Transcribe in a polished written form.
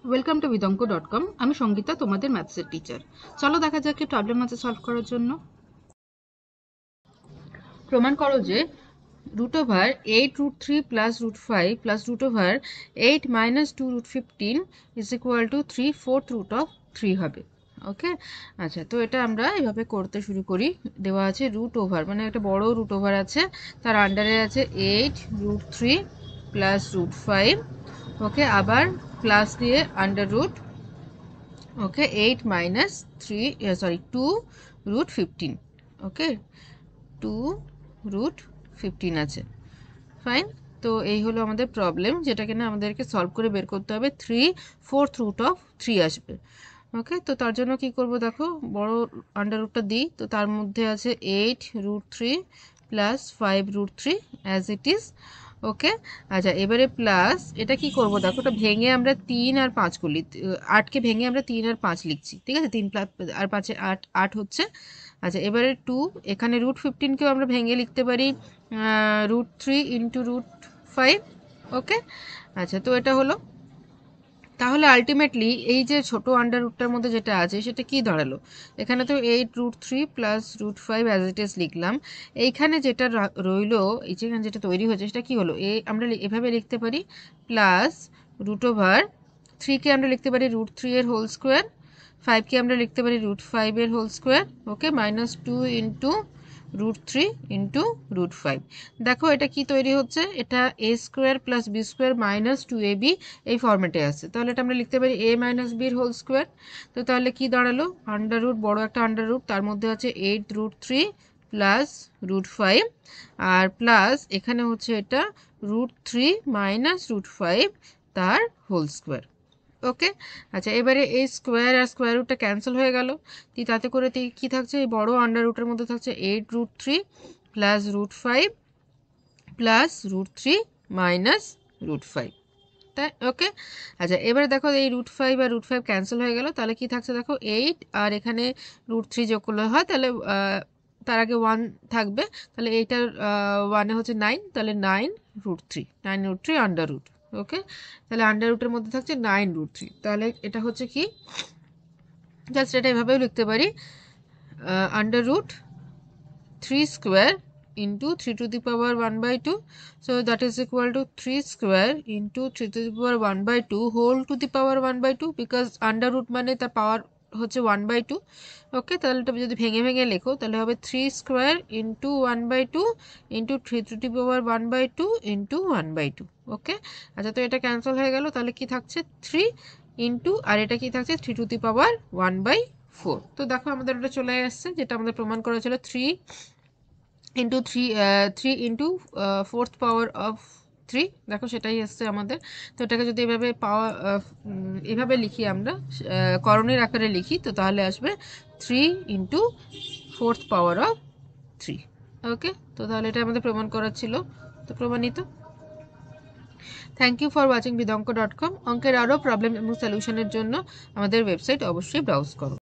Welcome to vidonko.com। আমি সঙ্গীতা, তোমাদের ম্যাথসের teacher. চলো দেখা যাক কি প্রবলেম আছে সলভ করার জন্য। প্রমাণ করো যে √8√3 plus √5 plus √8 minus 2√15 is equal to 3/4 হবে। ওকে, আচ্ছা, তো এটা আমরা এভাবে করতে শুরু করি। দেওয়া আছে √, মানে একটা বড় √, আছে, তার আন্ডারে আছে 8√3 প্লাস √5। ওকে, আবার প্লাস দিয়ে আন্ডার √ ওকে 8 মাইনাস 2√15। ওকে, 2√15 আছে। ফাইন, তো এই হলো আমাদের প্রবলেম, যেটা কিনা আমাদেরকে সলভ করে বের করতে হবে। 3/4 আসবে। ওকে, তো তার জন্য কি করব, দেখো বড় আন্ডার √ দিই, তো তার মধ্যে আছে 8√3 প্লাস 5√3 অ্যাজ ইট ইজ। ওকে, আচ্ছা, এবারে প্লাস এটা কি করব, দেখো এটা ভেঙে আমরা 3 আর 5 করলি, 8কে ভেঙে আমরা 3 আর 5 লিখছি, ঠিক আছে, 3 আর 5 8 8 হচ্ছে। আচ্ছা, এবারে 2, এখানে √15কেও আমরা ভেঙে লিখতে পারি √3 ইন্টু √5। ওকে, আচ্ছা, তো এটা হলো। তাহলে আলটিমেটলি এই যে ছোট আন্ডার √ মধ্যে যেটা আছে সেটা কি দাঁড়ালো, এখানে তো 8√3 প্লাস √5 অ্যাজ ইট ইজ লিখলাম। এইখানে যেটা রইলো, এই যেখানে যেটা তৈরি হয়েছে সেটা কি হলো, আমরা এভাবে লিখতে পারি প্লাস √3কে আমরা লিখতে পারি √3 এর হোল স্কোয়ার, 5কে আমরা লিখতে পারি √5 এর হোল স্কোয়ার। ওকে, মাইনাস 2 ইন্টু √3 ইন্টু √5। দেখো এটা কি তৈরি হচ্ছে, এটা a² plus b² minus 2ab এই ফর্মেটে আছে। তাহলে এটা আমরা লিখতে পারি a মাইনাস b এর হোল স্কোয়ার। তো তাহলে কি দাঁড়ালো, আন্ডার √ বড় একটা আন্ডার √ তার মধ্যে আছে 8√3 প্লাস √5, আর প্লাস এখানে হচ্ছে এটা √3 মাইনাস √5 তার হোল স্কোয়ার। ওকে, আচ্ছা, এবারে এই স্কোয়ার আর স্কোয়ার √ ক্যান্সেল হয়ে গেল। তাতে করে কি থাকছে, এই বড় আন্ডার √ মধ্যে থাকছে 8√3 প্লাস √5 প্লাস √3 মাইনাস √5। তাই ওকে, আচ্ছা, এবারে দেখো এই √5 আর √5 ক্যান্সেল হয়ে গেল। তাহলে কি থাকছে দেখো, 8 আর এখানে √3 যোগ করলে হয়, তাহলে তার আগে 1 থাকবে, তাহলে এইটার 1 হচ্ছে 9, তাহলে 9√3 আন্ডার √ ওকে, তাহলে আন্ডার √ মধ্যে থাকছে 9√3। তাহলে এটা হচ্ছে কি, জাস্ট এটা এভাবেও লিখতে পারি, under √ 3² into 3⁻1/2, so that is equal to 3² into 3⁻1/2 whole to the power 1/2, because under √ মানে তার পাওয়ার হচ্ছে 1/2। ওকে, তাহলে এটা যদি ভেঙে ভেঙে লেখো তাহলে হবে 3² into 1/2 into 3⁻1/2 into 1/2। ওকে, আচ্ছা, তো এটা ক্যান্সেল হয়ে গেল। তাহলে কি থাকছে 3 ইন্টু, আর এটা কি থাকছে 3⁻1/4। তো দেখো আমাদের এটা চলে আসছে, যেটা আমাদের প্রমাণ করা ছিল 3 into 3 into 4th power of 3। দেখো সেটাই আসছে আমাদের। তো এটাকে যদি এভাবে লিখি, আমরা করণের আকারে লিখি, তো তাহলে আসবে 3 ইন্টু 4th পাওয়ার অফ 3। ওকে, তো তাহলে এটা আমাদের প্রমাণ করা ছিল, তো প্রমাণিত। Thank you for watching vidonko.com। অঙ্কের আরও প্রবলেম এবং সলিউশনের জন্য আমাদের ওয়েবসাইট অবশ্যই ব্রাউজ করো।